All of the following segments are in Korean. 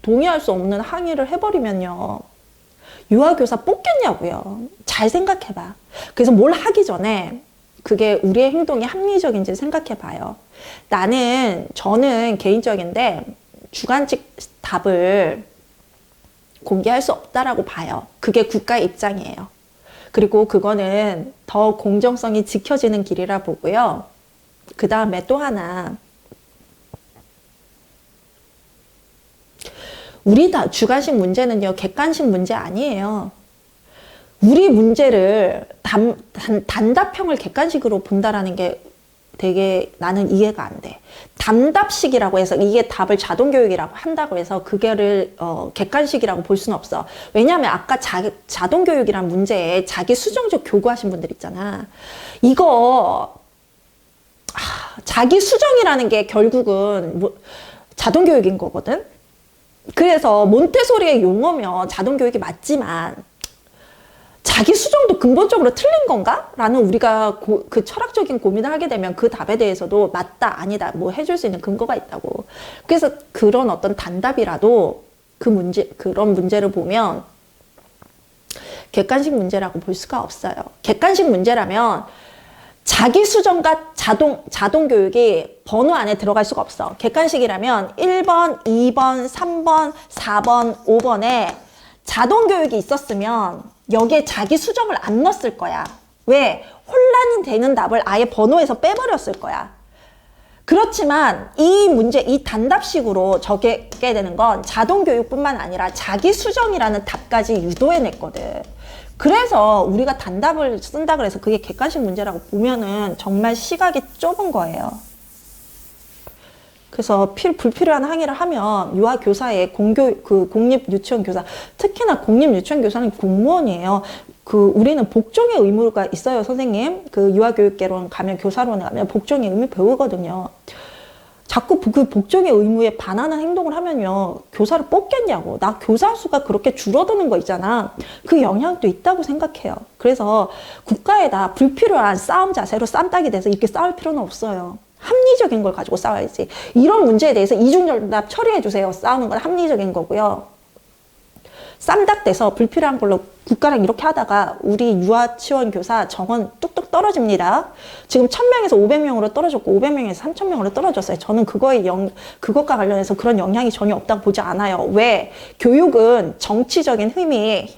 동의할 수 없는 항의를 해버리면요. 유아교사 뽑겠냐고요. 잘 생각해봐. 그래서 뭘 하기 전에 그게 우리의 행동이 합리적인지 생각해봐요. 저는 개인적인데 주관식 답을 공개할 수 없다라고 봐요. 그게 국가의 입장이에요. 그리고 그거는 더 공정성이 지켜지는 길이라 보고요. 그 다음에 또 하나, 우리 주관식 문제는요, 객관식 문제 아니에요. 우리 문제를 단답형을 객관식으로 본다라는 게 되게 나는 이해가 안 돼. 단답식이라고 해서 이게 답을 자동교육이라고 한다고 해서 그게를 객관식이라고 볼 수는 없어. 왜냐하면 아까 자동교육이란 문제에 자기 수정적 교구하신 분들 있잖아. 이거 자기 수정이라는 게 결국은 자동교육인 거거든. 그래서 몬테소리의 용어면 자동교육이 맞지만 자기 수정도 근본적으로 틀린 건가? 라는 우리가 그 철학적인 고민을 하게 되면 그 답에 대해서도 맞다, 아니다, 뭐 해줄 수 있는 근거가 있다고. 그래서 그런 어떤 단답이라도 그런 문제를 보면 객관식 문제라고 볼 수가 없어요. 객관식 문제라면 자기 수정과 자동 교육이 번호 안에 들어갈 수가 없어. 객관식이라면 1번, 2번, 3번, 4번, 5번에 자동 교육이 있었으면 여기에 자기 수정을 안 넣었을 거야. 왜? 혼란이 되는 답을 아예 번호에서 빼버렸을 거야. 그렇지만 이 문제, 이 단답식으로 적게 되는 건 자동 교육뿐만 아니라 자기 수정이라는 답까지 유도해냈거든. 그래서 우리가 단답을 쓴다 그래서 그게 객관식 문제라고 보면은 정말 시각이 좁은 거예요. 그래서 불필요한 항의를 하면 유아교사의 공립 유치원 교사, 특히나 공립 유치원 교사는 공무원이에요. 우리는 복종의 의무가 있어요, 선생님. 유아교육계론 가면, 교사론에 가면 복종의 의무 배우거든요. 자꾸 그 복종의 의무에 반하는 행동을 하면요, 교사를 뽑겠냐고. 나 교사 수가 그렇게 줄어드는 거 있잖아. 그 영향도 있다고 생각해요. 그래서 국가에다 불필요한 싸움 자세로 쌈딱이 돼서 이렇게 싸울 필요는 없어요. 합리적인 걸 가지고 싸워야지. 이런 문제에 대해서 이중정답 처리해 주세요. 싸우는 건 합리적인 거고요. 쌈딱돼서 불필요한 걸로 국가랑 이렇게 하다가 우리 유아치원 교사 정원 뚝뚝 떨어집니다. 지금 1000명에서 500명으로 떨어졌고 500명에서 3000명으로 떨어졌어요. 저는 그것과 관련해서 그런 영향이 전혀 없다고 보지 않아요. 왜? 교육은 정치적인 힘에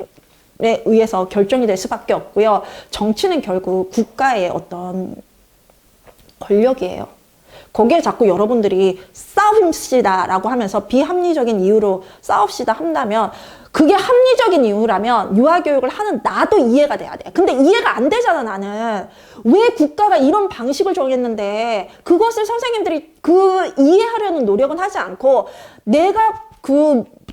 의해서 결정이 될 수밖에 없고요. 정치는 결국 국가의 어떤 권력이에요. 거기에 자꾸 여러분들이 싸웁시다 라고 하면서 비합리적인 이유로 싸웁시다 한다면, 그게 합리적인 이유라면 유아교육을 하는 나도 이해가 돼야 돼. 근데 이해가 안 되잖아, 나는. 왜 국가가 이런 방식을 정했는데 그것을 선생님들이 이해하려는 노력은 하지 않고 내가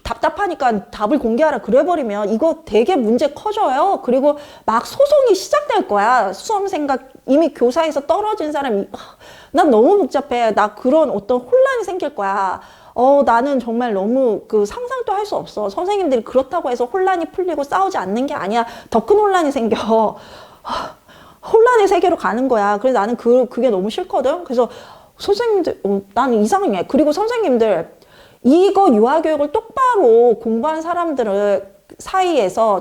답답하니까 답을 공개하라 그래버리면 이거 되게 문제 커져요. 그리고 막 소송이 시작될 거야. 수험생과 이미 교사에서 떨어진 사람이. 난 너무 복잡해. 나 그런 어떤 혼란이 생길 거야. 나는 정말 너무 상상도 할 수 없어. 선생님들이 그렇다고 해서 혼란이 풀리고 싸우지 않는 게 아니야. 더 큰 혼란이 생겨. 혼란의 세계로 가는 거야. 그래서 나는 그게 너무 싫거든. 그래서 선생님들, 나는 이상해. 그리고 선생님들, 이거 유아교육을 똑바로 공부한 사람들을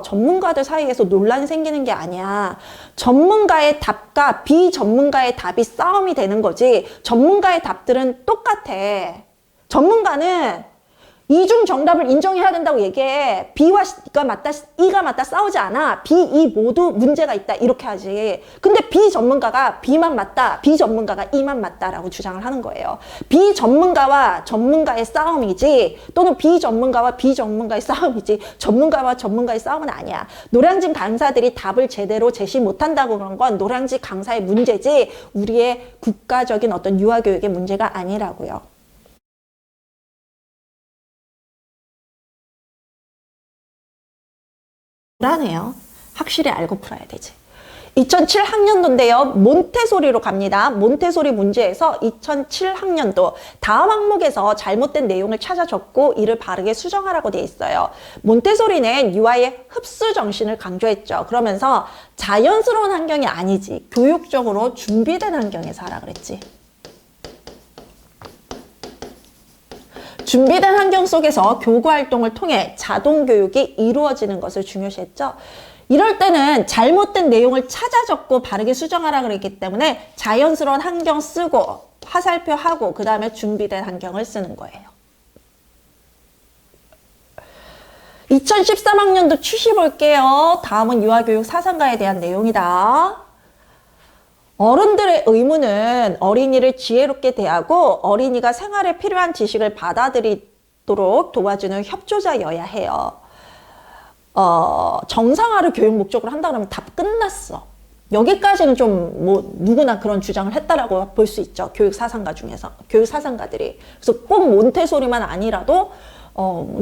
전문가들 사이에서 논란이 생기는 게 아니야. 전문가의 답과 비전문가의 답이 싸움이 되는 거지. 전문가의 답들은 똑같아. 전문가는 이중 정답을 인정해야 된다고 얘기해. B와 C가 맞다, E가 맞다 싸우지 않아. B, E 모두 문제가 있다 이렇게 하지. 근데 비전문가가 B만 맞다, 비전문가가 E만 맞다라고 주장을 하는 거예요. 비전문가와 전문가의 싸움이지, 또는 비전문가와 비전문가의 싸움이지, 전문가와 전문가의 싸움은 아니야. 노량진 강사들이 답을 제대로 제시 못한다고 그런 건 노량진 강사의 문제지 우리의 국가적인 어떤 유아교육의 문제가 아니라고요. 불안해요. 확실히 알고 풀어야 되지. 2007학년도인데요. 몬테소리로 갑니다. 몬테소리 문제에서 2007학년도 다음 항목에서 잘못된 내용을 찾아 적고 이를 바르게 수정하라고 되어 있어요. 몬테소리는 유아의 흡수 정신을 강조했죠. 그러면서 자연스러운 환경이 아니지, 교육적으로 준비된 환경에서 하라 그랬지. 준비된 환경 속에서 교구 활동을 통해 자동 교육이 이루어지는 것을 중요시했죠. 이럴 때는 잘못된 내용을 찾아 적고 바르게 수정하라 그랬기 때문에 자연스러운 환경 쓰고 화살표 하고 그 다음에 준비된 환경을 쓰는 거예요. 2013학년도 취시 볼게요. 다음은 유아교육 사상가에 대한 내용이다. 어른들의 의무는 어린이를 지혜롭게 대하고 어린이가 생활에 필요한 지식을 받아들이도록 도와주는 협조자여야 해요. 정상화를 교육 목적으로 한다 그러면 답 끝났어. 여기까지는 좀 뭐 누구나 그런 주장을 했다라고 볼 수 있죠. 교육 사상가들이. 그래서 꼭 몬테소리만 아니라도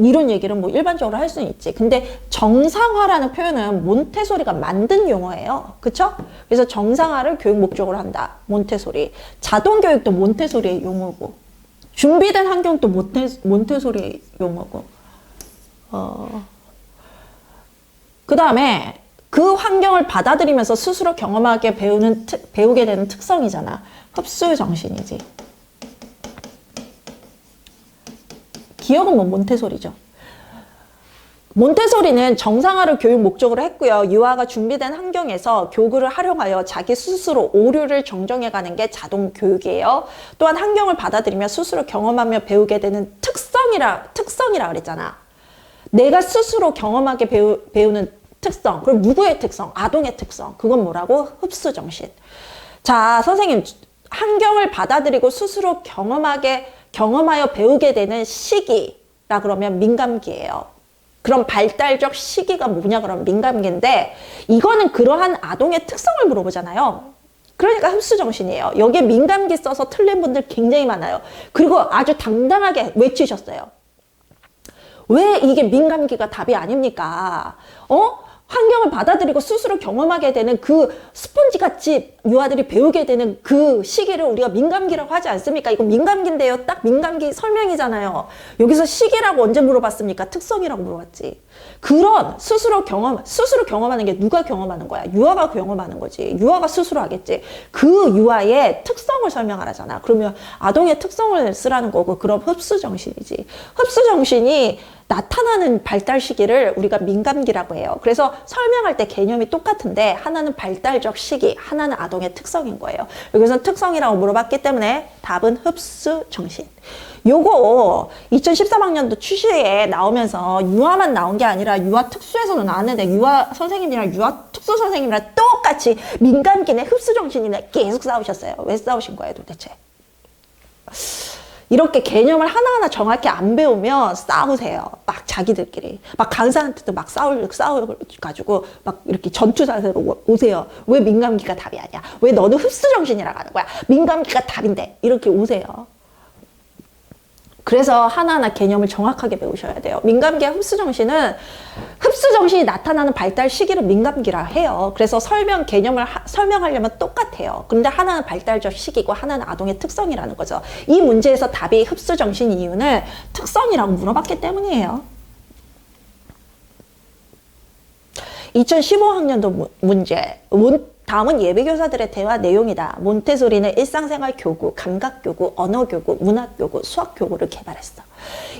이런 얘기를 뭐 일반적으로 할 수는 있지. 근데 정상화라는 표현은 몬테소리가 만든 용어예요. 그쵸? 그래서 정상화를 교육 목적으로 한다. 몬테소리. 자동교육도 몬테소리의 용어고, 준비된 환경도 몬테소리의 용어고, 그 다음에 그 환경을 받아들이면서 스스로 경험하게 배우게 되는 특성이잖아. 흡수 정신이지. 기억은 뭐 몬테소리죠. 몬테소리는 정상화를 교육 목적으로 했고요. 유아가 준비된 환경에서 교구를 활용하여 자기 스스로 오류를 정정해가는 게 자동 교육이에요. 또한 환경을 받아들이며 스스로 경험하며 배우게 되는 특성이라 그랬잖아. 내가 스스로 경험하게 배우는 특성. 그럼 누구의 특성? 아동의 특성. 그건 뭐라고? 흡수 정신. 자, 선생님, 환경을 받아들이고 스스로 경험하여 배우게 되는 시기라 그러면 민감기예요. 그럼 발달적 시기가 뭐냐 그러면 민감기인데, 이거는 그러한 아동의 특성을 물어보잖아요. 그러니까 흡수정신이에요. 여기에 민감기 써서 틀린 분들 굉장히 많아요. 그리고 아주 당당하게 외치셨어요. 왜 이게 민감기가 답이 아닙니까? 환경을 받아들이고 스스로 경험하게 되는 그 스펀지같이 유아들이 배우게 되는 그 시기를 우리가 민감기라고 하지 않습니까? 이거 민감기인데요. 딱 민감기 설명이잖아요. 여기서 시기라고 언제 물어봤습니까? 특성이라고 물어봤지. 그런 스스로 경험하는 게 누가 경험하는 거야? 유아가 경험하는 거지. 유아가 스스로 하겠지. 그 유아의 특성을 설명하라잖아. 그러면 아동의 특성을 쓰라는 거고, 그럼 흡수정신이지. 흡수정신이 나타나는 발달 시기를 우리가 민감기라고 해요. 그래서 설명할 때 개념이 똑같은데 하나는 발달적 시기, 하나는 아동의 특성인 거예요. 여기서 특성이라고 물어봤기 때문에 답은 흡수정신. 요거 2013학년도 취시에 나오면서 유아만 나온 게 아니라 유아 특수에서도 나왔는데, 유아 선생님이랑 유아 특수 선생님이랑 똑같이 민감기네 흡수정신이네 계속 싸우셨어요. 왜 싸우신 거예요 도대체? 이렇게 개념을 하나하나 정확히 안 배우면 싸우세요. 막 자기들끼리. 막 강사한테도 막 싸워가지고 막 이렇게 전투 자세로 오세요. 왜 민감기가 답이 아니야? 왜 너는 흡수정신이라고 하는 거야? 민감기가 답인데. 이렇게 오세요. 그래서 하나하나 개념을 정확하게 배우셔야 돼요. 민감기와 흡수정신이 나타나는 발달 시기를 민감기라 해요. 그래서 개념을 설명하려면 똑같아요. 그런데 하나는 발달적 시기고 하나는 아동의 특성이라는 거죠. 이 문제에서 답이 흡수정신 이유는 특성이라고 물어봤기 때문이에요. 2015학년도 문제. 다음은 예비교사들의 대화 내용이다. 몬테소리는 일상생활 교구, 감각교구, 언어교구, 문학교구, 수학교구를 개발했어.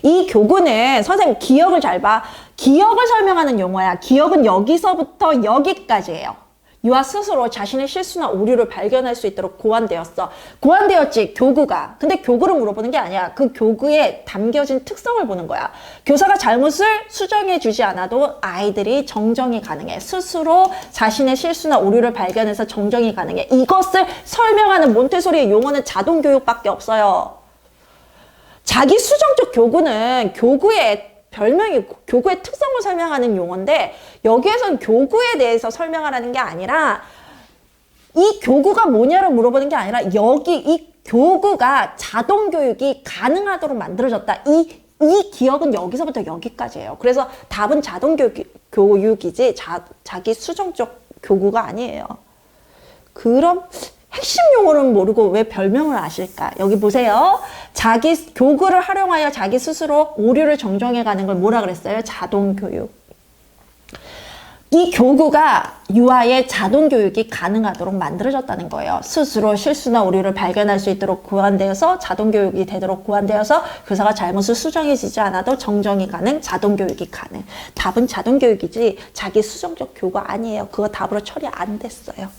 이 교구는 선생님 기억을 잘 봐. 기억을 설명하는 용어야. 기억은 여기서부터 여기까지예요. 유아 스스로 자신의 실수나 오류를 발견할 수 있도록 고안되었지, 교구가. 근데 교구를 물어보는 게 아니야. 그 교구에 담겨진 특성을 보는 거야. 교사가 잘못을 수정해 주지 않아도 아이들이 정정이 가능해. 스스로 자신의 실수나 오류를 발견해서 정정이 가능해. 이것을 설명하는 몬테소리의 용어는 자동교육밖에 없어요. 자기 수정적 교구는 교구의 별명이 교구의 특성을 설명하는 용어인데, 여기에서는 교구에 대해서 설명하라는 게 아니라, 이 교구가 뭐냐를 물어보는 게 아니라, 여기 이 교구가 자동 교육이 가능하도록 만들어졌다. 이 기억은 여기서부터 여기까지예요. 그래서 답은 자동 교육이지 자기 수정적 교구가 아니에요. 그럼 핵심 용어는 모르고 왜 별명을 아실까? 여기 보세요. 교구를 활용하여 자기 스스로 오류를 정정해 가는 걸 뭐라 그랬어요? 자동교육. 이 교구가 유아의 자동 교육이 가능하도록 만들어졌다는 거예요. 스스로 실수나 오류를 발견할 수 있도록 고안되어서 자동 교육이 되도록 고안되어서 교사가 잘못을 수정해지지 않아도 정정이 가능, 자동 교육이 가능. 답은 자동 교육이지 자기 수정적 교구가 아니에요. 그거 답으로 처리 안 됐어요.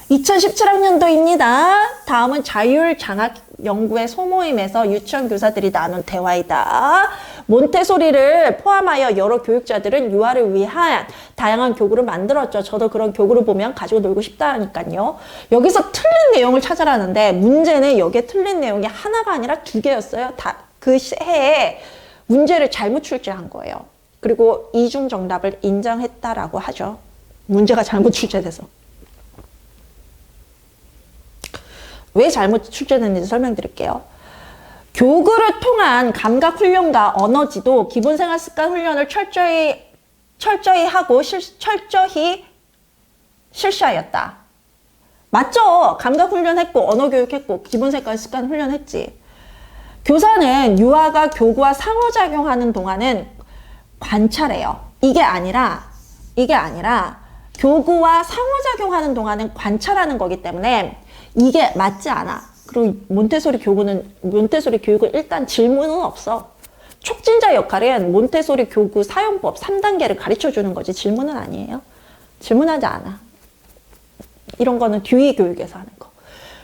2017학년도입니다. 다음은 자율장학연구회 소모임에서 유치원 교사들이 나눈 대화이다. 몬테소리를 포함하여 여러 교육자들은 유아를 위한 다양한 교구를 만들었죠. 저도 그런 교구를 보면 가지고 놀고 싶다니까요. 여기서 틀린 내용을 찾아라는데 문제는 여기에 틀린 내용이 하나가 아니라 두 개였어요. 그 해에 문제를 잘못 출제한 거예요. 그리고 이중 정답을 인정했다라고 하죠. 문제가 잘못 출제돼서. 왜 잘못 출제됐는지 설명드릴게요. 교구를 통한 감각 훈련과 언어지도 기본 생활 습관 훈련을 철저히 하고 철저히 실시하였다. 맞죠? 감각 훈련했고 언어 교육했고 기본 생활 습관 훈련했지. 교사는 유아가 교구와 상호작용하는 동안은 관찰해요. 이게 아니라 교구와 상호작용하는 동안은 관찰하는 거기 때문에 이게 맞지 않아. 그리고 몬테소리 교육은 일단 질문은 없어. 촉진자 역할은 몬테소리 교구 사용법 3단계를 가르쳐 주는 거지 질문은 아니에요. 질문하지 않아. 이런 거는 듀이 교육에서 하는 거.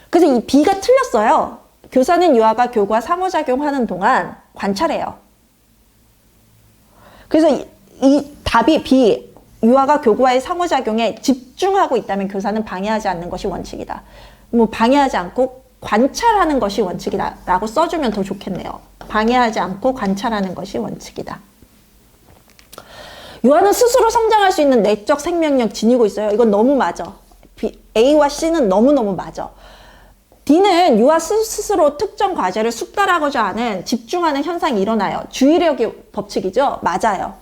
그래서 이 B가 틀렸어요. 교사는 유아가 교구와 상호작용하는 동안 관찰해요. 그래서 이 답이 B. 유아가 교구와의 상호작용에 집중하고 있다면 교사는 방해하지 않는 것이 원칙이다. 뭐 방해하지 않고 관찰하는 것이 원칙이다 라고 써주면 더 좋겠네요. 방해하지 않고 관찰하는 것이 원칙이다. 유아는 스스로 성장할 수 있는 내적 생명력 지니고 있어요. 이건 너무 맞아. A와 C는 너무너무 맞아. D는 유아 스스로 특정 과제를 숙달하고자 하는 집중하는 현상이 일어나요. 주의력의 법칙이죠? 맞아요.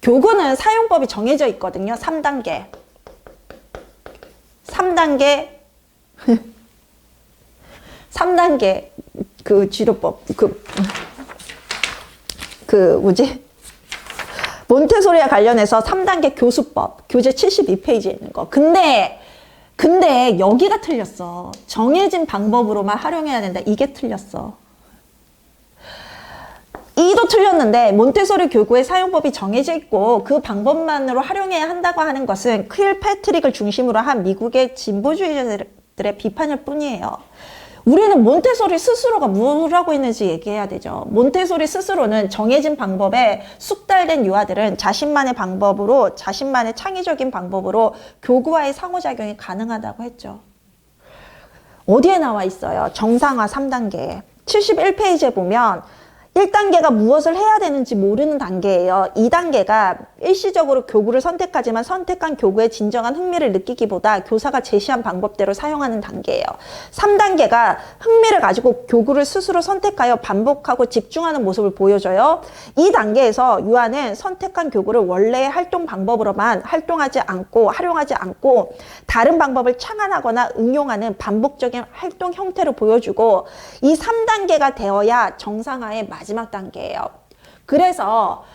교구는 사용법이 정해져 있거든요. 3단계 그 지도법 몬테소리와 관련해서 3단계 교수법 교재 72페이지에 있는 거. 근데 여기가 틀렸어. 정해진 방법으로만 활용해야 된다. 이게 틀렸어. 이도 틀렸는데 몬테소리 교구의 사용법이 정해져 있고 그 방법만으로 활용해야 한다고 하는 것은 퀼패트릭을 중심으로 한 미국의 진보주의자들의 비판일 뿐이에요. 우리는 몬테소리 스스로가 뭘 하고 있는지 얘기해야 되죠. 몬테소리 스스로는 정해진 방법에 숙달된 유아들은 자신만의 창의적인 방법으로 교구와의 상호작용이 가능하다고 했죠. 어디에 나와 있어요? 정상화 3단계 71페이지에 보면 1단계가 무엇을 해야 되는지 모르는 단계예요. 2단계가 일시적으로 교구를 선택하지만 선택한 교구에 진정한 흥미를 느끼기보다 교사가 제시한 방법대로 사용하는 단계예요. 3단계가 흥미를 가지고 교구를 스스로 선택하여 반복하고 집중하는 모습을 보여줘요. 이 단계에서 유아는 선택한 교구를 원래의 활동 방법으로만 활용하지 않고 다른 방법을 창안하거나 응용하는 반복적인 활동 형태를 보여주고 이 3단계가 되어야 정상화의 마지막 단계예요. 그래서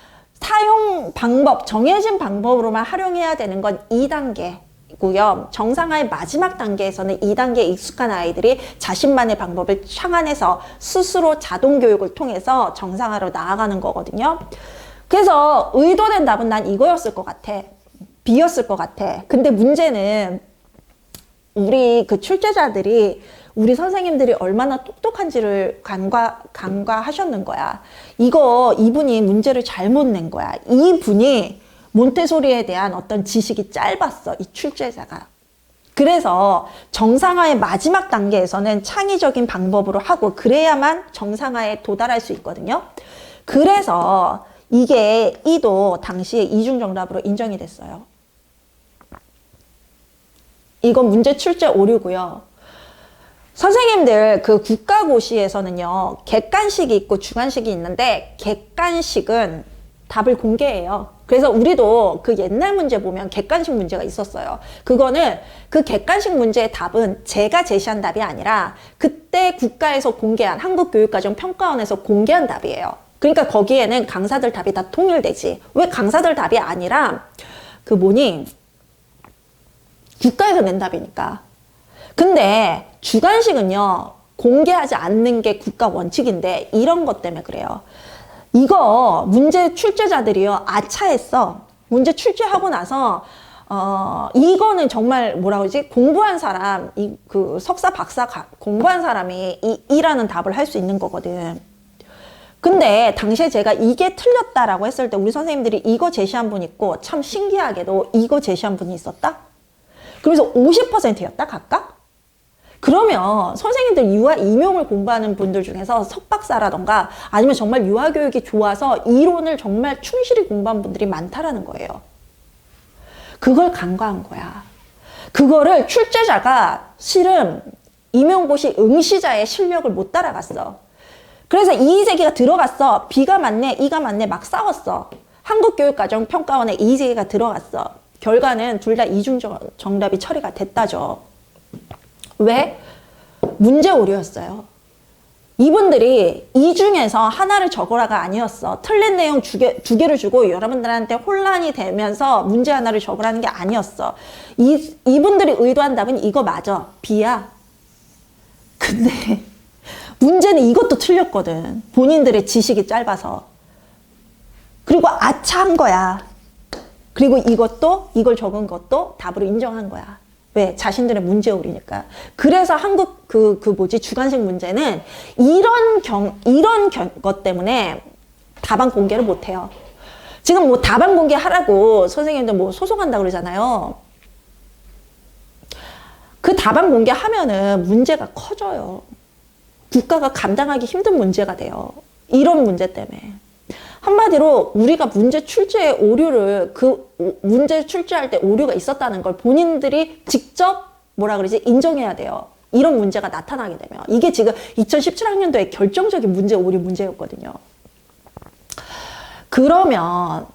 사용 방법, 정해진 방법으로만 활용해야 되는 건 2단계고요. 정상화의 마지막 단계에서는 2단계에 익숙한 아이들이 자신만의 방법을 창안해서 스스로 자동 교육을 통해서 정상화로 나아가는 거거든요. 그래서 의도된 답은 난 이거였을 것 같아. B였을 것 같아. 근데 문제는 우리 그 출제자들이 우리 선생님들이 얼마나 똑똑한지를 간과하셨는 거야. 이분이 문제를 잘못 낸 거야. 이분이 몬테소리에 대한 어떤 지식이 짧았어. 이 출제자가. 그래서 정상화의 마지막 단계에서는 창의적인 방법으로 하고 그래야만 정상화에 도달할 수 있거든요. 그래서 이게 이도 당시에 이중정답으로 인정이 됐어요. 이건 문제 출제 오류고요. 선생님들 그 국가고시에서는요, 객관식이 있고 주관식이 있는데 객관식은 답을 공개해요. 그래서 우리도 그 옛날 문제 보면 객관식 문제가 있었어요. 그거는 그 객관식 문제의 답은 제가 제시한 답이 아니라 그때 국가에서 공개한 한국교육과정평가원에서 공개한 답이에요. 그러니까 거기에는 강사들 답이 다 통일되지. 왜 강사들 답이 아니라 그 뭐니 국가에서 낸 답이니까. 근데 주관식은요 공개하지 않는 게 국가 원칙인데 이런 것 때문에 그래요. 이거 문제 출제자들이요 아차했어. 문제 출제하고 나서 이거는 정말 뭐라 그러지? 공부한 사람, 그 석사, 박사 공부한 사람이 이라는 답을 할 수 있는 거거든. 근데 당시에 제가 이게 틀렸다라고 했을 때 우리 선생님들이 이거 제시한 분 있고 참 신기하게도 이거 제시한 분이 있었다? 그래서 50%였다 각각? 그러면 선생님들 유아 임용을 공부하는 분들 중에서 석박사라던가 아니면 정말 유아교육이 좋아서 이론을 정말 충실히 공부한 분들이 많다라는 거예요. 그걸 간과한 거야. 그거를 출제자가 실은 임용고시 응시자의 실력을 못 따라갔어. 그래서 이의제기가 들어갔어. B가 맞네, E가 맞네 막 싸웠어. 한국교육과정평가원에 이의제기가 들어갔어. 결과는 둘 다 이중 정답이 처리가 됐다죠. 왜? 문제 오류였어요. 이분들이 이 중에서 하나를 적어라가 아니었어. 틀린 내용 두 개를 주고 여러분들한테 혼란이 되면서 문제 하나를 적으라는 게 아니었어. 이분들이 의도한 답은 이거 맞아. B야. 근데 문제는 이것도 틀렸거든. 본인들의 지식이 짧아서. 그리고 아차한 거야. 그리고 이걸 적은 것도 답으로 인정한 거야. 왜? 자신들의 문제 오류니까. 그래서 한국 주관식 문제는 이런 것 때문에 답안 공개를 못 해요. 지금 뭐 답안 공개하라고 선생님들 뭐 소송한다고 그러잖아요. 그 답안 공개하면은 문제가 커져요. 국가가 감당하기 힘든 문제가 돼요. 이런 문제 때문에. 한마디로 우리가 문제 출제에 오류를 문제 출제할 때 오류가 있었다는 걸 본인들이 직접 뭐라 그러지 인정해야 돼요. 이런 문제가 나타나게 되면. 이게 지금 2017학년도에 결정적인 문제 오류 문제였거든요. 그러면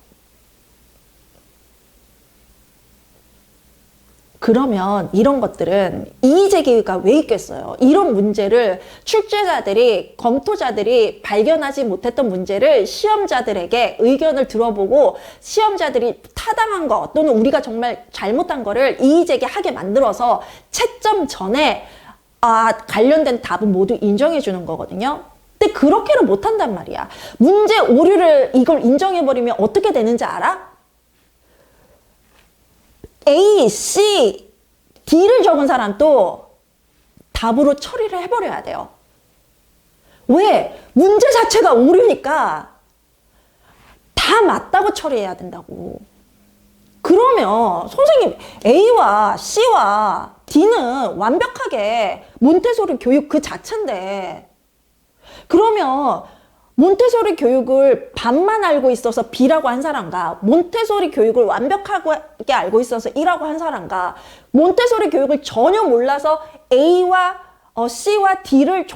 이런 것들은 이의제기가 왜 있겠어요? 이런 문제를 출제자들이, 검토자들이 발견하지 못했던 문제를 시험자들에게 의견을 들어보고 시험자들이 타당한 거 또는 우리가 정말 잘못한 거를 이의제기하게 만들어서 채점 전에 관련된 답은 모두 인정해 주는 거거든요. 근데 그렇게는 못한단 말이야. 문제 오류를 이걸 인정해버리면 어떻게 되는지 알아? A, C, D를 적은 사람도 답으로 처리를 해버려야 돼요. 왜? 문제 자체가 오류니까 다 맞다고 처리해야 된다고. 그러면 선생님 A와 C와 D는 완벽하게 몬테소리 교육 그 자체인데 그러면 몬테소리 교육을 반만 알고 있어서 B라고 한 사람과 몬테소리 교육을 완벽하게 알고 있어서 E라고 한 사람과 몬테소리 교육을 전혀 몰라서 A와 C와 D를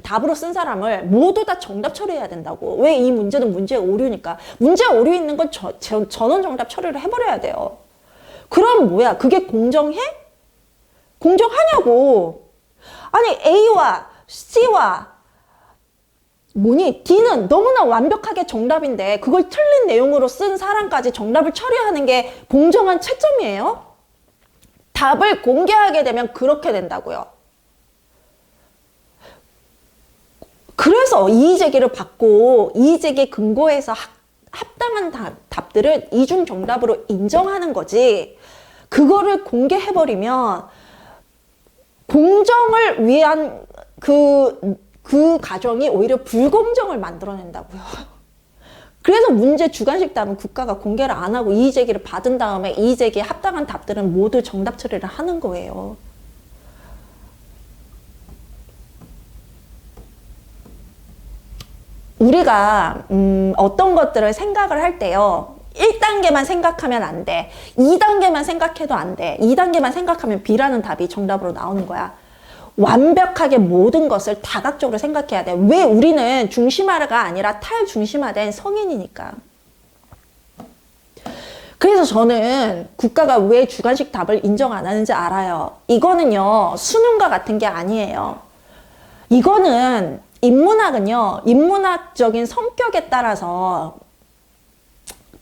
답으로 쓴 사람을 모두 다 정답 처리해야 된다고. 왜? 이 문제는 문제 오류니까. 문제 오류 있는 건 전원 정답 처리를 해버려야 돼요. 그럼 뭐야? 그게 공정해? 공정하냐고. 아니 A와 C와 D는 너무나 완벽하게 정답인데 그걸 틀린 내용으로 쓴 사람까지 정답을 처리하는 게 공정한 채점이에요? 답을 공개하게 되면 그렇게 된다고요. 그래서 이의제기를 받고 이의제기 근거에서 합당한 답들은 이중 정답으로 인정하는 거지. 그거를 공개해버리면 공정을 위한 그 과정이 오히려 불공정을 만들어낸다고요. 그래서 문제 주관식 답은 국가가 공개를 안 하고 이의제기를 받은 다음에 이의제기에 합당한 답들은 모두 정답 처리를 하는 거예요. 우리가 어떤 것들을 생각을 할 때요. 1단계만 생각하면 안 돼. 2단계만 생각해도 안 돼. 2단계만 생각하면 B라는 답이 정답으로 나오는 거야. 완벽하게 모든 것을 다각적으로 생각해야 돼. 왜? 우리는 중심화가 아니라 탈중심화된 성인이니까. 그래서 저는 국가가 왜 주관식 답을 인정 안 하는지 알아요. 이거는요, 수능과 같은 게 아니에요. 이거는 인문학은요, 인문학적인 성격에 따라서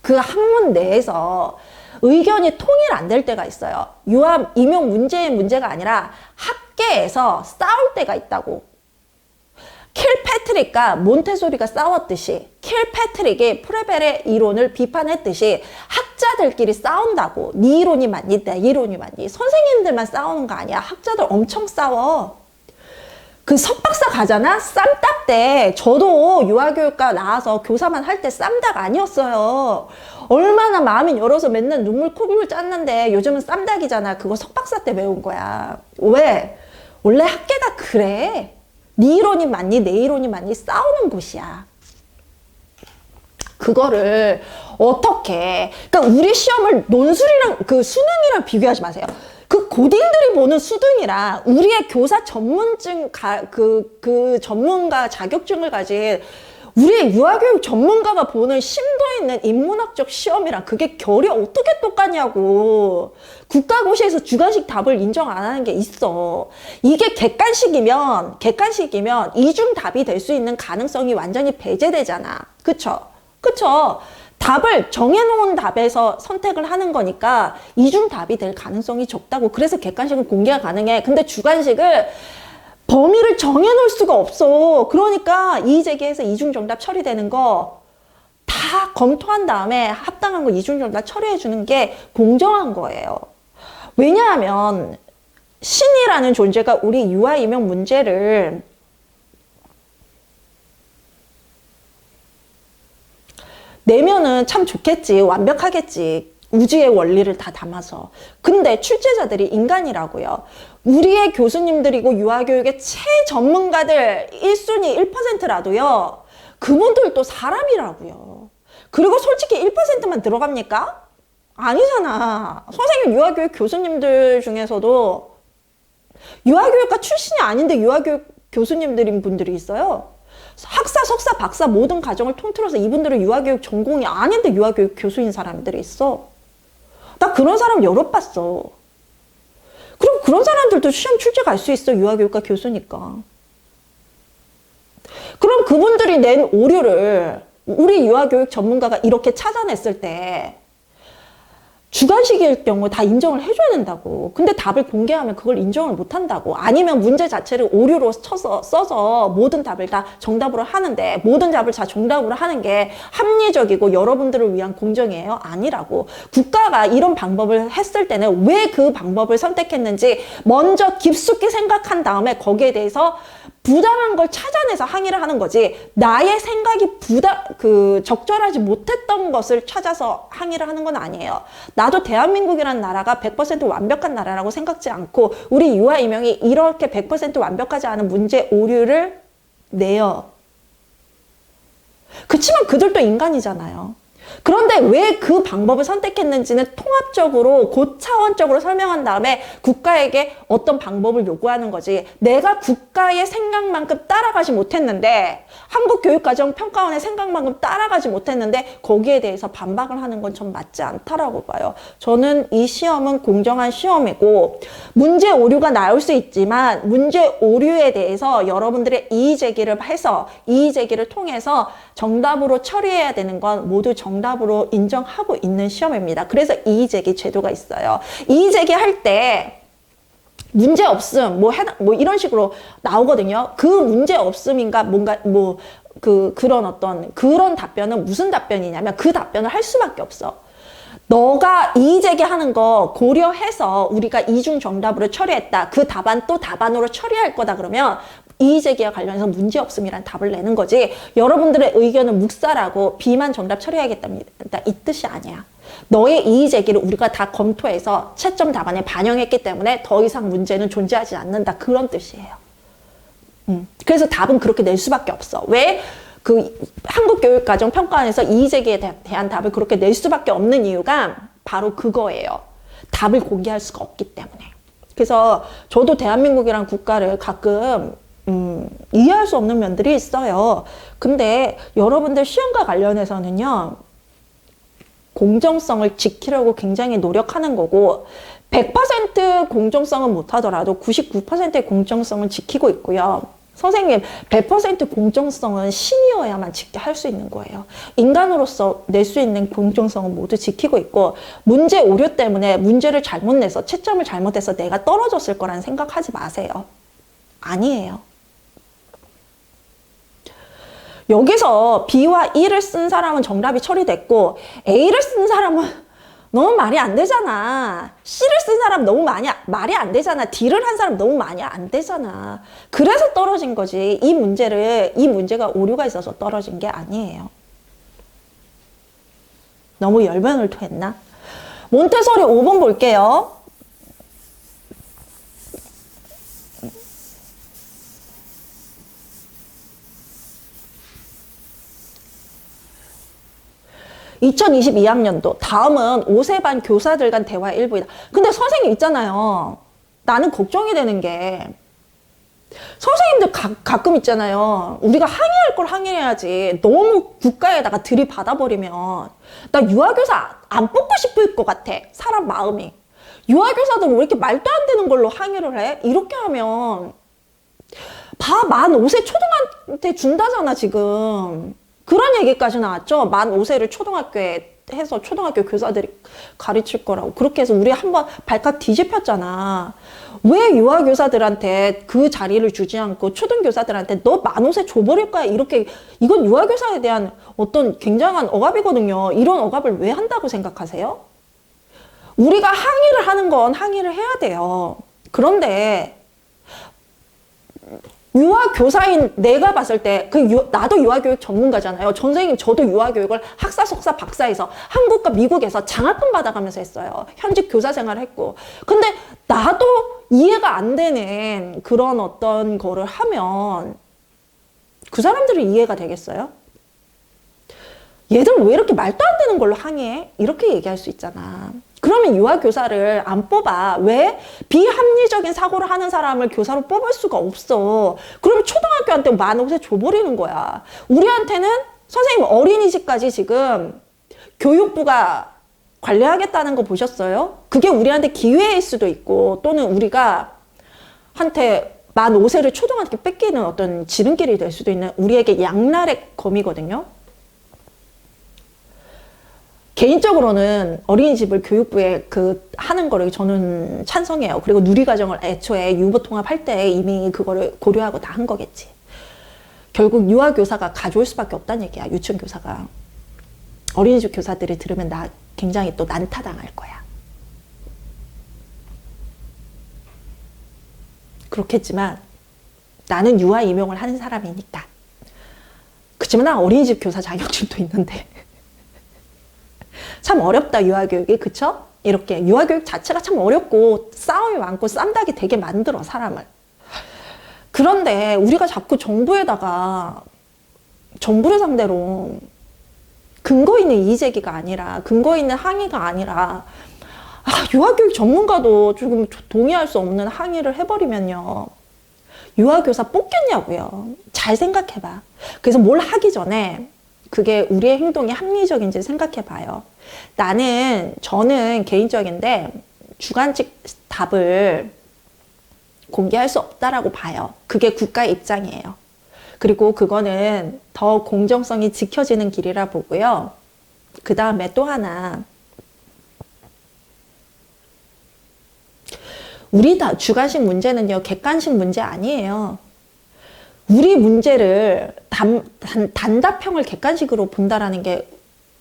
그 학문 내에서 의견이 통일 안 될 때가 있어요. 유아 임용 문제의 문제가 아니라 학계에서 싸울 때가 있다고. 킬패트릭과 몬테소리가 싸웠듯이, 킬패트릭이 프레벨의 이론을 비판했듯이 학자들끼리 싸운다고. 네 이론이 맞니? 내 이론이 맞니? 선생님들만 싸우는 거 아니야. 학자들 엄청 싸워. 그 석박사 가잖아? 쌈딱 때 저도 유아교육과 나와서 교사만 할 때 쌈딱 아니었어요. 얼마나 마음이 열어서 맨날 눈물 코비를 짰는데 요즘은 쌈딱이잖아. 그거 석박사 때 배운 거야. 왜? 원래 학계가 그래. 네 이론이 맞니? 내 이론이 맞니? 싸우는 곳이야. 그거를 어떻게, 그러니까 우리 시험을 논술이랑 그 수능이랑 비교하지 마세요. 그 고딩들이 보는 수능이랑 우리의 교사 전문증, 그 전문가 자격증을 가진 우리의 유아교육 전문가가 보는 심도 있는 인문학적 시험이랑 그게 결이 어떻게 똑같냐고. 국가고시에서 주관식 답을 인정 안 하는 게 있어. 이게 객관식이면 이중 답이 될 수 있는 가능성이 완전히 배제되잖아. 그쵸? 그쵸? 답을 정해놓은 답에서 선택을 하는 거니까 이중 답이 될 가능성이 적다고. 그래서 객관식은 공개가 가능해. 근데 주관식을 범위를 정해놓을 수가 없어. 그러니까 이의제기해서 이중정답 처리되는 거 다 검토한 다음에 합당한 거 이중정답 처리해 주는 게 공정한 거예요. 왜냐하면 신이라는 존재가 우리 유아 임용 문제를 내면은 참 좋겠지. 완벽하겠지. 우주의 원리를 다 담아서. 근데 출제자들이 인간이라고요. 우리의 교수님들이고 유아교육의 최전문가들 1순위 1%라도요. 그분들도 사람이라고요. 그리고 솔직히 1%만 들어갑니까? 아니잖아. 선생님 유아교육 교수님들 중에서도 유아교육과 출신이 아닌데 유아교육 교수님들인 분들이 있어요. 학사, 석사, 박사 모든 과정을 통틀어서 이분들은 유아교육 전공이 아닌데 유아교육 교수인 사람들이 있어. 나 그런 사람 여러 봤어. 그럼 그런 사람들도 시험 출제 갈 수 있어. 유아교육과 교수니까. 그럼 그분들이 낸 오류를 우리 유아교육 전문가가 이렇게 찾아냈을 때 주관식일 경우 다 인정을 해줘야 된다고. 근데 답을 공개하면 그걸 인정을 못 한다고. 아니면 문제 자체를 오류로 써서 모든 답을 다 정답으로 하는데 모든 답을 다 정답으로 하는 게 합리적이고 여러분들을 위한 공정이에요? 아니라고. 국가가 이런 방법을 했을 때는 왜 그 방법을 선택했는지 먼저 깊숙이 생각한 다음에 거기에 대해서 부당한 걸 찾아내서 항의를 하는 거지. 나의 생각이 적절하지 못했던 것을 찾아서 항의를 하는 건 아니에요. 나도 대한민국이라는 나라가 100% 완벽한 나라라고 생각지 않고 우리 유아 임용이 이렇게 100% 완벽하지 않은 문제 오류를 내요. 그치만 그들도 인간이잖아요. 그런데 왜 그 방법을 선택했는지는 통합적으로 고차원적으로 설명한 다음에 국가에게 어떤 방법을 요구하는 거지. 내가 국가의 생각만큼 따라가지 못했는데 한국교육과정평가원의 생각만큼 따라가지 못했는데 거기에 대해서 반박을 하는 건 전 맞지 않다라고 봐요. 저는 이 시험은 공정한 시험이고 문제 오류가 나올 수 있지만 문제 오류에 대해서 여러분들의 이의제기를 해서 이의제기를 통해서 정답으로 처리해야 되는 건 모두 정답으로 인정하고 있는 시험입니다. 그래서 이의제기 제도가 있어요. 이의제기 할 때 문제 없음, 뭐 이런 식으로 나오거든요. 그 문제 없음인가 뭔가 그런 답변은 무슨 답변이냐면 그 답변을 할 수밖에 없어. 너가 이의제기하는 거 고려해서 우리가 이중 정답으로 처리했다. 그 답안 또 답안으로 처리할 거다 그러면 이의제기와 관련해서 문제없음이란 답을 내는 거지. 여러분들의 의견은 묵살하고 B만 정답 처리하겠답니다. 이 뜻이 아니야. 너의 이의제기를 우리가 다 검토해서 채점 답안에 반영했기 때문에 더 이상 문제는 존재하지 않는다. 그런 뜻이에요. 그래서 답은 그렇게 낼 수밖에 없어. 왜? 그 한국교육과정평가원에서 이의제기에 대한 답을 그렇게 낼 수밖에 없는 이유가 바로 그거예요. 답을 공개할 수가 없기 때문에. 그래서 저도 대한민국이란 국가를 가끔 이해할 수 없는 면들이 있어요. 근데 여러분들 시험과 관련해서는요. 공정성을 지키려고 굉장히 노력하는 거고 100% 공정성은 못하더라도 99%의 공정성을 지키고 있고요. 선생님, 100% 공정성은 신이어야만 할 수 있는 거예요. 인간으로서 낼 수 있는 공정성은 모두 지키고 있고, 문제 오류 때문에 문제를 잘못 내서, 채점을 잘못해서 내가 떨어졌을 거라는 생각하지 마세요. 아니에요. 여기서 B와 E를 쓴 사람은 정답이 처리됐고, A를 쓴 사람은 너무 말이 안 되잖아. C를 쓴 사람 너무 말이 안 되잖아. D를 한 사람 너무 많이 안 되잖아. 그래서 떨어진 거지. 이 문제가 오류가 있어서 떨어진 게 아니에요. 너무 열변을 토했나? 몬테소리 5번 볼게요. (2022학년도) 다음은 5세 반 교사들 간 대화 일부이다. 근데 선생님 있잖아요. 나는 걱정이 되는 게, 선생님들 가끔 있잖아요. 우리가 항의할 걸 항의해야지. 너무 국가에다가 들이받아버리면 나 유아교사 안 뽑고 싶을 것 같아. 사람 마음이. 유아교사들은 왜 이렇게 말도 안 되는 걸로 항의를 해? 이렇게 하면 만 5세 초등한테 준다잖아 지금. 그런 얘기까지 나왔죠. 만 5세를 초등학교에 해서 초등학교 교사들이 가르칠 거라고. 그렇게 해서 우리 한번 발칵 뒤집혔잖아. 왜 유아교사들한테 그 자리를 주지 않고 초등교사들한테 너 만 5세 줘버릴 거야. 이렇게, 이건 유아교사에 대한 어떤 굉장한 억압이거든요. 이런 억압을 왜 한다고 생각하세요? 우리가 항의를 하는 건 항의를 해야 돼요. 그런데 유아교사인 내가 봤을 때, 나도 유아교육 전문가잖아요. 선생님, 저도 유아교육을 학사, 석사, 박사에서 한국과 미국에서 장학금 받아가면서 했어요. 현직 교사 생활을 했고. 근데 나도 이해가 안 되는 그런 어떤 거를 하면 그 사람들은 이해가 되겠어요? 얘들 왜 이렇게 말도 안 되는 걸로 항의해? 이렇게 얘기할 수 있잖아. 그러면 유아교사를 안 뽑아. 왜? 비합리적인 사고를 하는 사람을 교사로 뽑을 수가 없어. 그러면 초등학교한테 만 5세 줘버리는 거야. 우리한테는 선생님 어린이집까지 지금 교육부가 관리하겠다는 거 보셨어요? 그게 우리한테 기회일 수도 있고, 또는 우리가 한테 만 5세를 초등학교 뺏기는 어떤 지름길이 될 수도 있는 우리에게 양날의 검이거든요. 개인적으로는 어린이집을 교육부에 하는 거를 저는 찬성해요. 그리고 누리과정을 애초에 유보통합할 때 이미 그거를 고려하고 다 한 거겠지. 결국 유아교사가 가져올 수밖에 없다는 얘기야. 유치원교사가. 어린이집 교사들이 들으면 나 굉장히 또 난타당할 거야. 그렇겠지만 나는 유아 임용을 하는 사람이니까. 그치만 난 어린이집 교사 자격증도 있는데 참 어렵다 유아교육이. 그쵸? 이렇게 유아교육 자체가 참 어렵고 싸움이 많고 쌈닭이 되게 만들어 사람을. 그런데 우리가 자꾸 정부를 상대로 근거 있는 이의제기가 아니라, 근거 있는 항의가 아니라, 유아교육 전문가도 조금 동의할 수 없는 항의를 해버리면요, 유아교사 뽑겠냐고요. 잘 생각해봐. 그래서 뭘 하기 전에 그게 우리의 행동이 합리적인지 생각해봐요. 저는 개인적인데 주관식 답을 공개할 수 없다라고 봐요. 그게 국가의 입장이에요. 그리고 그거는 더 공정성이 지켜지는 길이라 보고요. 그 다음에 또 하나, 주관식 문제는요, 객관식 문제 아니에요. 우리 문제를 단답형을 객관식으로 본다라는 게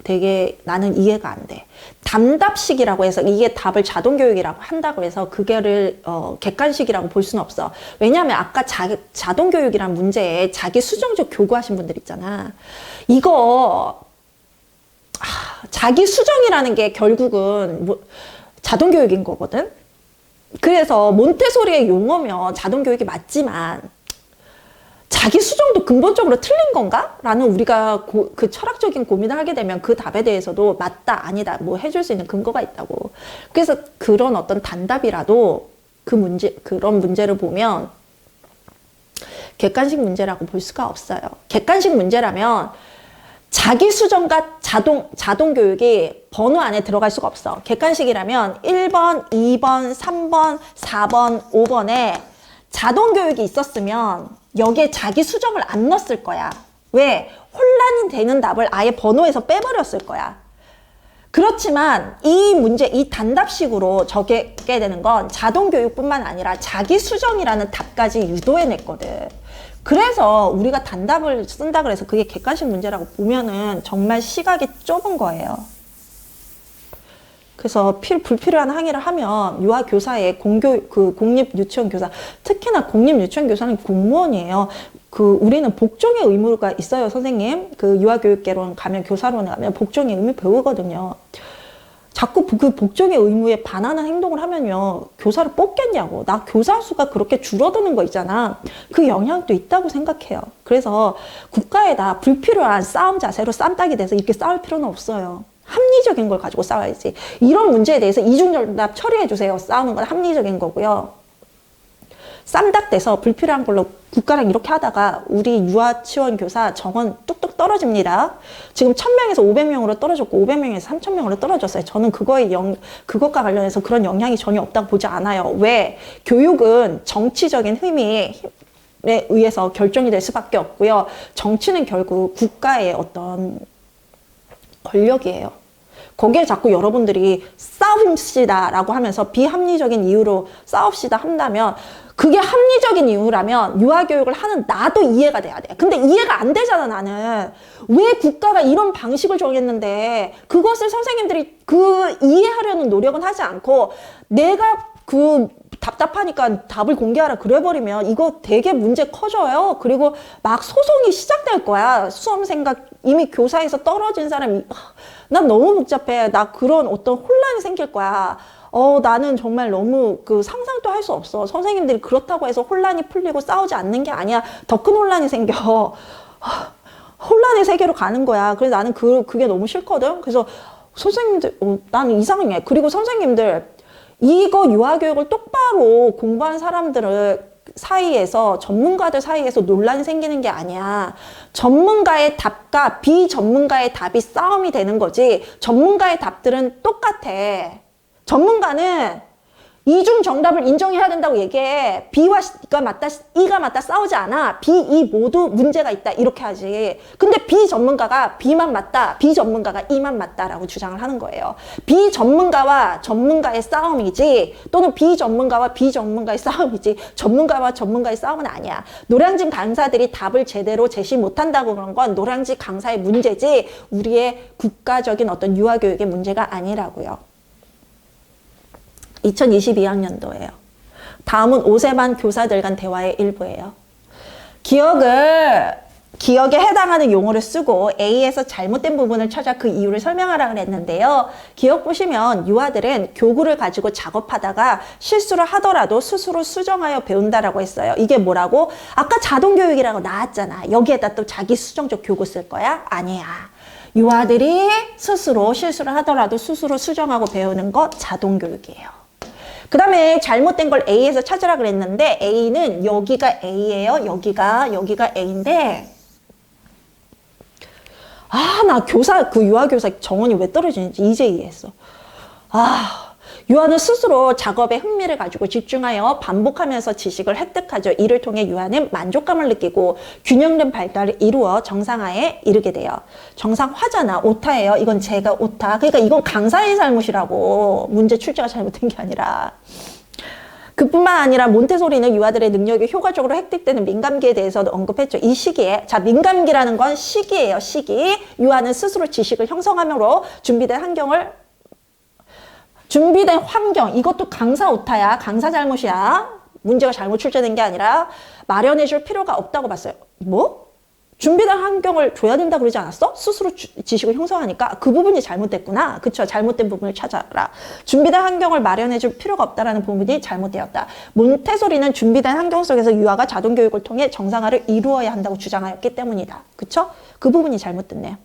되게 나는 이해가 안 돼. 단답식이라고 해서 이게 답을 자동교육이라고 한다고 해서 그게를 객관식이라고 볼 수는 없어. 왜냐하면 아까 자동교육이란 문제에 자기 수정적 교구하신 분들 있잖아. 이거 자기 수정이라는 게 결국은 자동교육인 거거든. 그래서 몬테소리의 용어면 자동교육이 맞지만 자기 수정도 근본적으로 틀린 건가? 라는 우리가 그 철학적인 고민을 하게 되면 그 답에 대해서도 맞다, 아니다, 뭐 해줄 수 있는 근거가 있다고. 그래서 그런 어떤 단답이라도 그런 문제를 보면 객관식 문제라고 볼 수가 없어요. 객관식 문제라면 자기 수정과 자동 교육이 번호 안에 들어갈 수가 없어. 객관식이라면 1번, 2번, 3번, 4번, 5번에 자동 교육이 있었으면 여기에 자기 수정을 안 넣었을 거야. 왜? 혼란이 되는 답을 아예 번호에서 빼버렸을 거야. 그렇지만 이 문제, 이 단답식으로 적게 되는 건 자동 교육뿐만 아니라 자기 수정이라는 답까지 유도해냈거든. 그래서 우리가 단답을 쓴다 그래서 그게 객관식 문제라고 보면은 정말 시각이 좁은 거예요. 그래서 불필요한 항의를 하면 유아교사의 공립 유치원 교사, 특히나 공립 유치원 교사는 공무원이에요. 우리는 복종의 의무가 있어요, 선생님. 유아교육계론 가면, 교사론에 가면 복종의 의무 배우거든요. 자꾸 그 복종의 의무에 반하는 행동을 하면요, 교사를 뽑겠냐고. 나 교사 수가 그렇게 줄어드는 거 있잖아. 그 영향도 있다고 생각해요. 그래서 국가에다 불필요한 싸움 자세로 쌈딱이 돼서 이렇게 싸울 필요는 없어요. 합리적인 걸 가지고 싸워야지. 이런 문제에 대해서 이중정답 처리해 주세요. 싸우는 건 합리적인 거고요. 쌈딱돼서 불필요한 걸로 국가랑 이렇게 하다가 우리 유아치원 교사 정원 뚝뚝 떨어집니다. 지금 1000명에서 500명으로 떨어졌고 500명에서 3000명으로 떨어졌어요. 저는 그것과 관련해서 그런 영향이 전혀 없다고 보지 않아요. 왜? 교육은 정치적인 힘에 의해서 결정이 될 수밖에 없고요. 정치는 결국 국가의 어떤 권력이에요. 거기에 자꾸 여러분들이 싸웁시다 라고 하면서 비합리적인 이유로 싸웁시다 한다면, 그게 합리적인 이유라면 유아교육을 하는 나도 이해가 돼야 돼. 근데 이해가 안 되잖아, 나는. 왜 국가가 이런 방식을 정했는데 그것을 선생님들이 이해하려는 노력은 하지 않고 내가 답답하니까 답을 공개하라 그래버리면 이거 되게 문제 커져요. 그리고 막 소송이 시작될 거야. 수험생과 이미 교사에서 떨어진 사람이, 난 너무 복잡해. 나 그런 어떤 혼란이 생길 거야. 나는 정말 너무 상상도 할 수 없어. 선생님들이 그렇다고 해서 혼란이 풀리고 싸우지 않는 게 아니야. 더 큰 혼란이 생겨. 혼란의 세계로 가는 거야. 그래서 나는 그게 너무 싫거든. 그래서 선생님들, 나는 이상해. 그리고 선생님들, 이거 유아교육을 똑바로 공부한 사람들을 사이에서, 전문가들 사이에서 논란이 생기는 게 아니야. 전문가의 답과 비전문가의 답이 싸움이 되는 거지. 전문가의 답들은 똑같아. 전문가는 이중 정답을 인정해야 된다고 얘기해. B와 C가 맞다, E가 맞다 싸우지 않아. B, E 모두 문제가 있다 이렇게 하지. 근데 비전문가가 B만 맞다, 비전문가가 E만 맞다라고 주장을 하는 거예요. 비전문가와 전문가의 싸움이지, 또는 비전문가와 비전문가의 싸움이지, 전문가와 전문가의 싸움은 아니야. 노량진 강사들이 답을 제대로 제시 못한다고 그런 건 노량진 강사의 문제지 우리의 국가적인 어떤 유아교육의 문제가 아니라고요. 2022학년도예요. 다음은 5세반 교사들 간 대화의 일부예요. 기억에 해당하는 용어를 쓰고 A에서 잘못된 부분을 찾아 그 이유를 설명하라 그랬는데요. 기억 보시면 유아들은 교구를 가지고 작업하다가 실수를 하더라도 스스로 수정하여 배운다라고 했어요. 이게 뭐라고? 아까 자동교육이라고 나왔잖아. 여기에다 또 자기 수정적 교구 쓸 거야? 아니야. 유아들이 스스로 실수를 하더라도 스스로 수정하고 배우는 거 자동교육이에요. 그 다음에 잘못된 걸 A에서 찾으라 그랬는데 A는 여기가 A예요. 여기가 A인데, 나 유아교사 정원이 왜 떨어지는지 이제 이해했어. 유아는 스스로 작업에 흥미를 가지고 집중하여 반복하면서 지식을 획득하죠. 이를 통해 유아는 만족감을 느끼고 균형된 발달을 이루어 정상화에 이르게 돼요. 정상화잖아. 오타예요. 이건 제가 오타. 그러니까 이건 강사의 잘못이라고. 문제 출제가 잘못된 게 아니라. 그뿐만 아니라 몬테소리는 유아들의 능력이 효과적으로 획득되는 민감기에 대해서도 언급했죠. 이 시기에, 민감기라는 건 시기예요. 시기. 유아는 스스로 지식을 형성하므로 준비된 환경, 이것도 강사 오타야. 강사 잘못이야. 문제가 잘못 출제된 게 아니라 마련해 줄 필요가 없다고 봤어요. 뭐? 준비된 환경을 줘야 된다 그러지 않았어? 스스로 지식을 형성하니까 그 부분이 잘못됐구나. 그쵸? 잘못된 부분을 찾아라. 준비된 환경을 마련해 줄 필요가 없다라는 부분이 잘못되었다. 몬테소리는 준비된 환경 속에서 유아가 자동교육을 통해 정상화를 이루어야 한다고 주장하였기 때문이다. 그쵸? 그 부분이 잘못됐네요.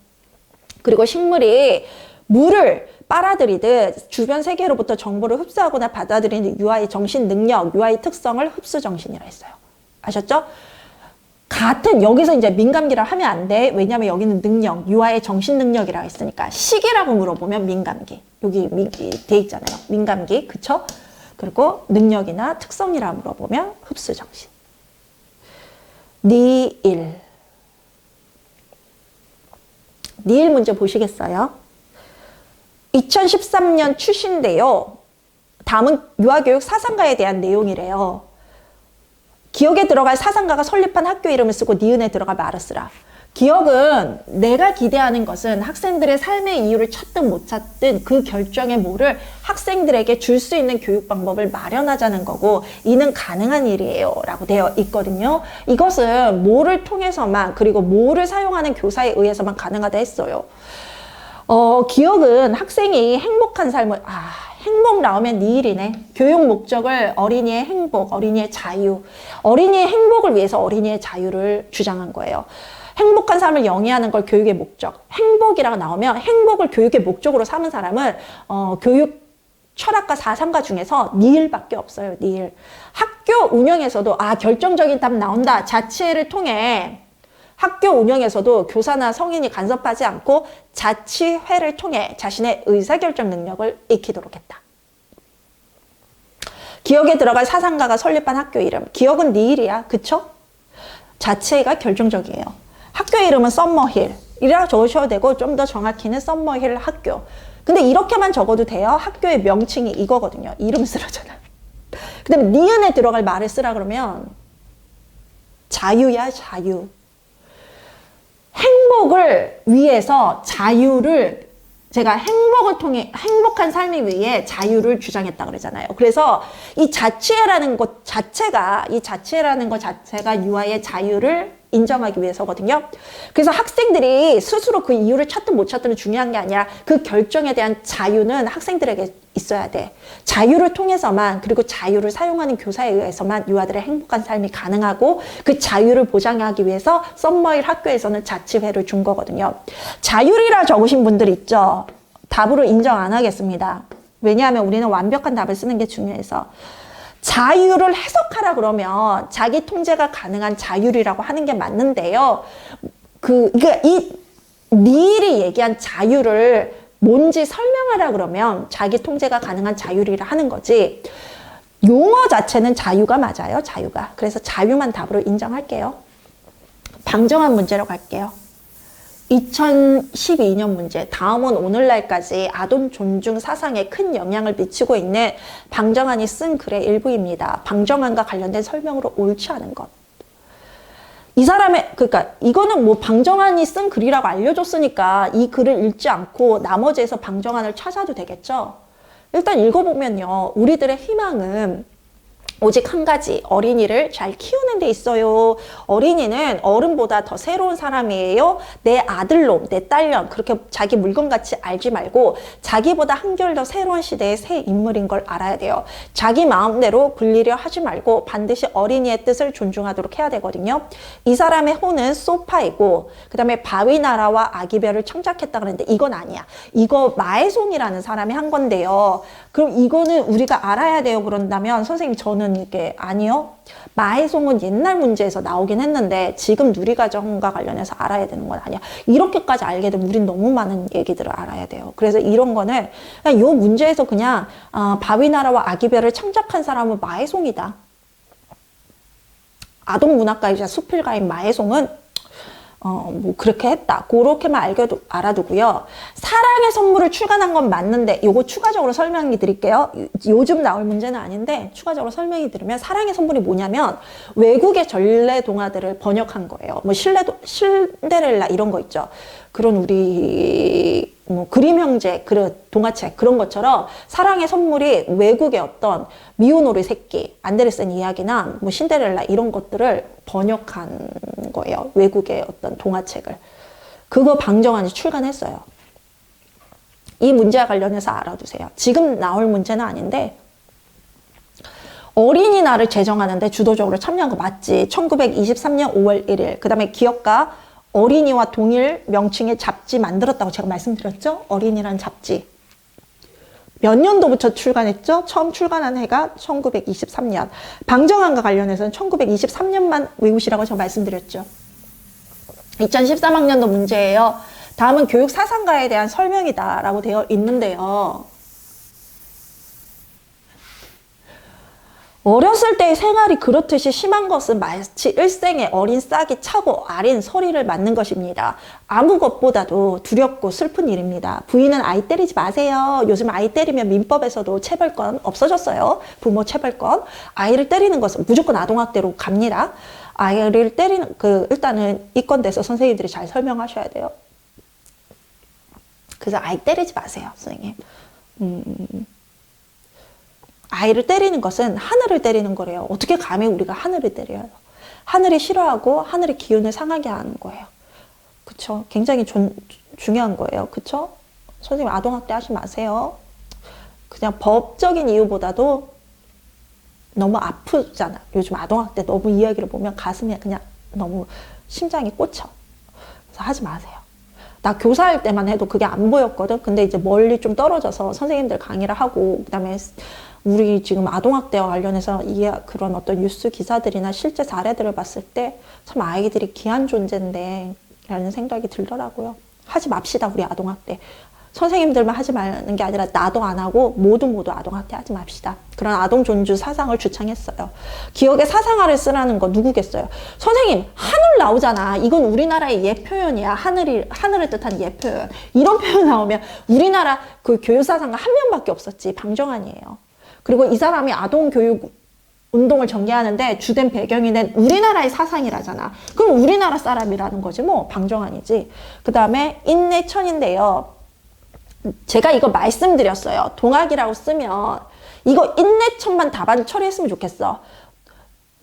그리고 식물이 물을 빨아들이듯 주변 세계로부터 정보를 흡수하거나 받아들이는 유아의 정신 능력, 유아의 특성을 흡수 정신이라 했어요. 아셨죠? 여기서 이제 민감기라 하면 안 돼. 왜냐면 여기는 능력, 유아의 정신 능력이라고 했으니까. 시기라고 물어보면 민감기. 여기 돼 있잖아요. 민감기. 그쵸? 그리고 능력이나 특성이라 물어보면 흡수 정신. 니일. 니일 문제 보시겠어요? 2013년 출시인데요. 다음은 유아교육 사상가에 대한 내용이래요. 기억에 들어갈 사상가가 설립한 학교 이름을 쓰고 니은에 들어갈 말을 쓰라. 기억은 내가 기대하는 것은 학생들의 삶의 이유를 찾든 못 찾든 그 결정의 모를 학생들에게 줄 수 있는 교육 방법을 마련하자는 거고, 이는 가능한 일이에요 라고 되어 있거든요. 이것은 뭐를 통해서만, 그리고 뭐를 사용하는 교사에 의해서만 가능하다 했어요. 기억은 학생이 행복한 삶을, 행복 나오면 니일이네. 교육 목적을 어린이의 행복, 어린이의 자유, 어린이의 행복을 위해서 어린이의 자유를 주장한 거예요. 행복한 삶을 영위하는 걸 교육의 목적. 행복이라고 나오면 행복을 교육의 목적으로 삼은 사람은 교육 철학과 사상가 중에서 니일밖에 없어요. 니일. 학교 운영에서도 결정적인 답 나온다. 자치회를 통해 학교 운영에서도 교사나 성인이 간섭하지 않고 자치회를 통해 자신의 의사결정 능력을 익히도록 했다. 기억에 들어갈 사상가가 설립한 학교 이름. 기억은 니일이야. 그쵸? 자치회가 결정적이에요. 학교 이름은 썸머힐이라 적으셔도 되고, 좀 더 정확히는 썸머힐 학교. 근데 이렇게만 적어도 돼요. 학교의 명칭이 이거거든요. 이름 쓰라잖아. 그 다음에 니은에 들어갈 말을 쓰라 그러면 자유야, 자유. 행복을 위해서 자유를, 제가 행복을 통해, 행복한 삶을 위해 자유를 주장했다 그러잖아요. 그래서 이 자치회라는 것 자체가, 유아의 자유를 인정하기 위해서거든요. 그래서 학생들이 스스로 그 이유를 찾든 못 찾든 중요한 게 아니라 그 결정에 대한 자유는 학생들에게 있어야 돼. 자유를 통해서만, 그리고 자유를 사용하는 교사에 의해서만 유아들의 행복한 삶이 가능하고, 그 자유를 보장하기 위해서 썸머힐 학교에서는 자치회를 준 거거든요. 자율이라 적으신 분들 있죠? 답으로 인정 안 하겠습니다. 왜냐하면 우리는 완벽한 답을 쓰는 게 중요해서. 자유를 해석하라 그러면 자기 통제가 가능한 자율이라고 하는 게 맞는데요. 그러니까 이 니일이 얘기한 자유를 뭔지 설명하라 그러면 자기 통제가 가능한 자율이라 하는 거지. 용어 자체는 자유가 맞아요. 자유가. 그래서 자유만 답으로 인정할게요. 방정한 문제로 갈게요. 2012년 문제. 다음은 오늘날까지 아동 존중 사상에 큰 영향을 미치고 있는 방정환이 쓴 글의 일부입니다. 방정환과 관련된 설명으로 옳지 않은 것. 이 사람의, 그러니까 이거는 뭐 방정환이 쓴 글이라고 알려줬으니까 이 글을 읽지 않고 나머지에서 방정환을 찾아도 되겠죠. 일단 읽어보면요. 우리들의 희망은 오직 한 가지, 어린이를 잘 키우는 데 있어요. 어린이는 어른보다 더 새로운 사람이에요. 내 아들놈, 내 딸년, 그렇게 자기 물건같이 알지 말고 자기보다 한결 더 새로운 시대의 새 인물인 걸 알아야 돼요. 자기 마음대로 굴리려 하지 말고 반드시 어린이의 뜻을 존중하도록 해야 되거든요. 이 사람의 호는 소파이고, 그 다음에 바위나라와 아기별을 창작했다 그랬는데 이건 아니야. 이거 마에송이라는 사람이 한 건데요. 그럼 이거는 우리가 알아야 돼요. 그런다면 선생님, 저는 이게 아니요. 마해송은 옛날 문제에서 나오긴 했는데 지금 누리과정과 관련해서 알아야 되는 건 아니야. 이렇게까지 알게 되면 우린 너무 많은 얘기들을 알아야 돼요. 그래서 이런 거는 그냥 이 문제에서 그냥 바위나라와 아기별을 창작한 사람은 마해송이다. 아동문학가이자 수필가인 마해송은 뭐 그렇게 했다. 그렇게만 알아두고요. 사랑의 선물을 출간한 건 맞는데 요거 추가적으로 설명해 드릴게요. 요즘 나올 문제는 아닌데 추가적으로 설명해 드리면, 사랑의 선물이 뭐냐면 외국의 전래 동화들을 번역한 거예요. 뭐 신데렐라 이런 거 있죠. 그런 우리 뭐 그림 형제 그런 동화책 그런 것처럼 사랑의 선물이 외국의 어떤 미오노르 새끼, 안데르센 이야기나 뭐 신데렐라 이런 것들을 번역한 거예요. 외국의 어떤 동화책을. 그거 방정환이 출간했어요. 이 문제와 관련해서 알아두세요. 지금 나올 문제는 아닌데 어린이날을 제정하는데 주도적으로 참여한 거 맞지? 1923년 5월 1일. 그 다음에 기업가 어린이와 동일 명칭의 잡지 만들었다고 제가 말씀드렸죠? 어린이란 잡지. 몇 년도부터 출간했죠? 처음 출간한 해가 1923년. 방정환과 관련해서는 1923년만 외우시라고 제가 말씀드렸죠. 2013학년도 문제예요. 다음은 교육 사상가에 대한 설명이다 라고 되어 있는데요. 어렸을 때의 생활이 그렇듯이 심한 것은 마치 일생의 어린 싹이 차고 아린 소리를 맞는 것입니다. 아무 것보다도 두렵고 슬픈 일입니다. 부인은 아이 때리지 마세요. 요즘 아이 때리면 민법에서도 체벌권 없어졌어요. 부모 체벌권. 아이를 때리는 것은 무조건 아동학대로 갑니다. 아이를 때리는, 일단은 이건돼서 선생님들이 잘 설명하셔야 돼요. 그래서 아이 때리지 마세요, 선생님. 아이를 때리는 것은 하늘을 때리는 거래요. 어떻게 감히 우리가 하늘을 때려요? 하늘이 싫어하고 하늘의 기운을 상하게 하는 거예요. 그쵸? 굉장히 중요한 거예요. 그쵸? 선생님 아동학대 하지 마세요. 그냥 법적인 이유보다도 너무 아프잖아. 요즘 아동학대 너무 이야기를 보면 가슴에 그냥 너무 심장이 꽂혀. 그래서 하지 마세요. 나 교사할 때만 해도 그게 안 보였거든. 근데 이제 멀리 좀 떨어져서 선생님들 강의를 하고, 그 다음에 우리 지금 아동학대와 관련해서 그런 어떤 뉴스 기사들이나 실제 사례들을 봤을 때 참 아이들이 귀한 존재인데 라는 생각이 들더라고요. 하지 맙시다, 우리 아동학대. 선생님들만 하지 말는 게 아니라 나도 안 하고 모두 아동학대 하지 맙시다. 그런 아동존주 사상을 주창했어요. 기억의 사상화를 쓰라는 거 누구겠어요? 선생님, 하늘 나오잖아. 이건 우리나라의 옛 표현이야. 하늘을 뜻한 옛 표현. 이런 표현 나오면 우리나라 그 교육사상가 한 명밖에 없었지. 방정환이에요. 그리고 이 사람이 아동교육 운동을 전개하는데 주된 배경이 된 우리나라의 사상이라잖아. 그럼 우리나라 사람이라는 거지 뭐. 방정환이지. 그 다음에 인내천인데요. 제가 이거 말씀드렸어요. 동학이라고 쓰면 이거 인내천만 답안 처리했으면 좋겠어.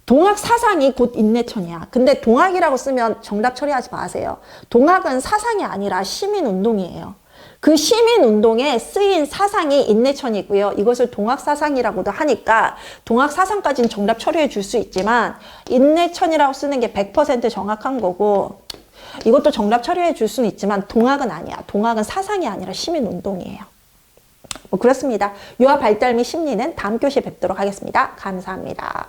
동학 사상이 곧 인내천이야. 근데 동학이라고 쓰면 정답 처리하지 마세요. 동학은 사상이 아니라 시민운동이에요. 그 시민운동에 쓰인 사상이 인내천이고요. 이것을 동학사상이라고도 하니까 동학사상까지는 정답 처리해 줄 수 있지만 인내천이라고 쓰는 게 100% 정확한 거고, 이것도 정답 처리해 줄 수는 있지만 동학은 아니야. 동학은 사상이 아니라 시민운동이에요. 뭐 그렇습니다. 유아 발달 및 심리는 다음 교시에 뵙도록 하겠습니다. 감사합니다.